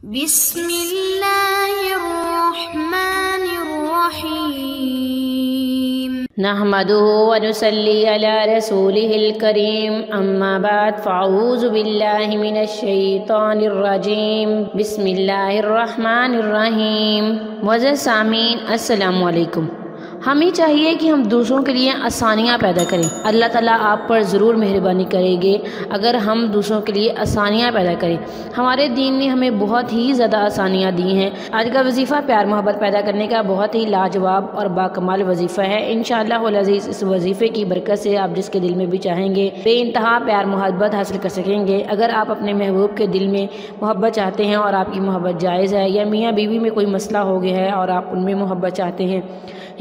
बिस्मिल्लाहिर्रहमानिर्रहीम नहमदुहु व नुसल्ली अला रसूलिहिल करीम अम्मा बाद फ़अऊज़ु बिल्लाहि मिनश शैतानिर रजीम बिस्मिल्लाहिर्रहमानिर्रहीम। मुअज़्ज़ज़ सामीन अस्सलामु अलैकुम। हमें चाहिए कि हम दूसरों के लिए आसानियाँ पैदा करें। अल्लाह ताला आप पर ज़रूर मेहरबानी करेंगे अगर हम दूसरों के लिए आसानियाँ पैदा करें। हमारे दीन ने हमें बहुत ही ज़्यादा आसानियाँ दी हैं। आज का वजीफ़ा प्यार मोहब्बत पैदा करने का बहुत ही लाजवाब और बाकमाल वजीफ़ा है। इंशाअल्लाह अज़ीज़ इस वजीफ़े की बरकत से आप जिसके दिल में भी चाहेंगे बेइंतहा प्यार मोहब्बत हासिल कर सकेंगे। अगर आप अपने महबूब के दिल में मोहब्बत चाहते हैं और आपकी मोहब्बत जायज़ है, या मियाँ बीवी में कोई मसला हो गया है और आप उनमें मोहब्बत चाहते हैं,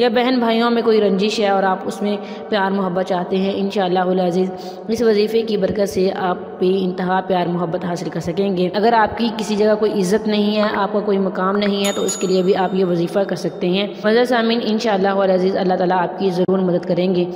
या बहन भाइयों में कोई रंजिश है और आप उसमें प्यार मोहब्बत चाहते हैं, इंशाअल्लाह अज़ीज़ इस वजीफ़े की बरकत से आप बेइंतहा प्यार मोहब्बत हासिल कर सकेंगे। अगर आपकी किसी जगह कोई इज़्ज़त नहीं है, आपका कोई मकाम नहीं है, तो उसके लिए भी आप ये वजीफ़ा कर सकते हैं। मुअज़्ज़ज़ सामीन इंशाअल्लाह अज़ीज़ अल्लाह ताला आपकी ज़रूर मदद करेंगे।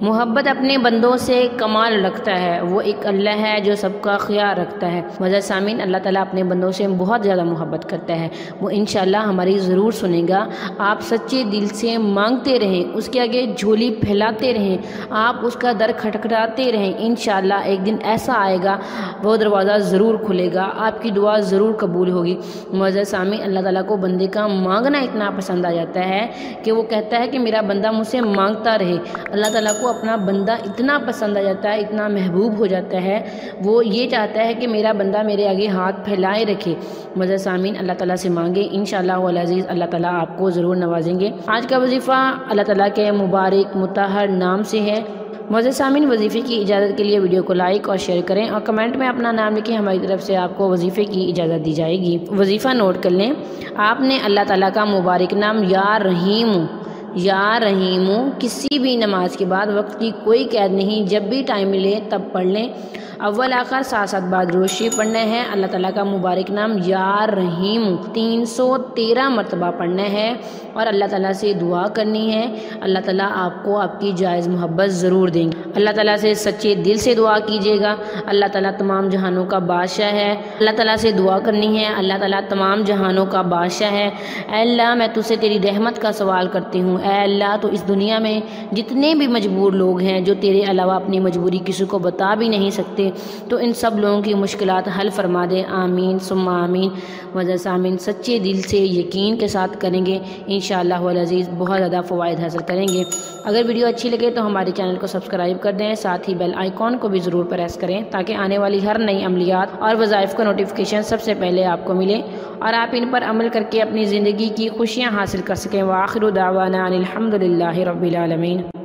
मोहब्बत अपने बंदों से कमाल रखता है, वो एक अल्लाह है जो सबका ख्याल रखता है। मुअज़्ज़ज़ सामीन अल्लाह ताला अपने बंदों से बहुत ज़्यादा मोहब्बत करता है, वो इंशाअल्लाह हमारी ज़रूर सुनेगा। आप सच्चे दिल से मांगते रहें, उसके आगे झोली फैलाते रहें, आप उसका दर खटखटाते रहें। इंशाअल्लाह एक दिन ऐसा आएगा वो दरवाज़ा ज़रूर खुलेगा, आपकी दुआ ज़रूर कबूल होगी। मुअज़्ज़ज़ सामीन अल्लाह ताला को बंदे का मांगना इतना पसंद आ जाता है कि वो कहता है कि मेरा बंदा मुझसे मांगता रहे। अल्लाह ताला को अपना बंदा इतना पसंद आ जाता है, इतना महबूब हो जाता है, वो ये चाहता है कि मेरा बंदा मेरे आगे हाथ फैलाए रखे। मुअज़्ज़ज़ सामीन अल्लाह ताला से मांगे, इंशाअल्लाह अज़ीज़ अल्लाह ताला आपको ज़रूर नवाजेंगे। आज का वजीफ़ा अल्लाह ताला के मुबारक मुतहर नाम से है। मुअज़्ज़ज़ सामीन वजीफ़े की इजाज़त के लिए वीडियो को लाइक और शेयर करें और कमेंट में अपना नाम लिखें, हमारी तरफ से आपको वजीफ़े की इजाज़त दी जाएगी। वजीफ़ा नोट कर लें। आपने अल्लाह ताला का मुबारक नाम या रहीमु किसी भी नमाज के बाद वक्त की कोई कैद नहीं, जब भी टाइम मिले तब पढ़ लें। अव्वल आखिर साथ साथ बाद रोशी पढ़ना है। अल्लाह ताला का मुबारक नाम या रहीम 313 मरतबा पढ़ना है और अल्लाह ताला से दुआ करनी है। अल्लाह ताला आपको आपकी जायज़ मोहब्बत ज़रूर देंगे। अल्लाह ताला से सच्चे दिल से दुआ कीजिएगा। अल्लाह ताला तमाम जहानों का बादशाह है। अल्लाह ताला से दुआ करनी है, अल्लाह ताला तमाम जहानों का बादशाह है। ऐ अल्लाह मैं तुझसे तेरी रहमत का सवाल करती हूँ। ऐ अल्लाह तो इस दुनिया में जितने भी मजबूर लोग हैं जो तेरे अलावा अपनी मजबूरी किसी को बता भी नहीं सकते, तो इन सब लोगों की मुश्किलात हल फरमा दे। आमीन सुम्मा आमीन। मुअज़्ज़ज़ सामीन सच्चे दिल से यकीन के साथ करेंगे, इंशाअल्लाह अज़ीज़ बहुत ज़्यादा फ़वाइद हासिल करेंगे। अगर वीडियो अच्छी लगे तो हमारे चैनल को सब्सक्राइब कर दें, साथ ही बेल आइकॉन को भी ज़रूर प्रेस करें ताकि आने वाली हर नई अमलियात और वज़ाइफ का नोटिफिकेशन सबसे पहले आपको मिले और आप इन पर अमल करके अपनी ज़िंदगी की खुशियाँ हासिल कर सकें। व आखिरु दावाना अनिल हम्दुलिल्लाहि रब्बिल आलमीन।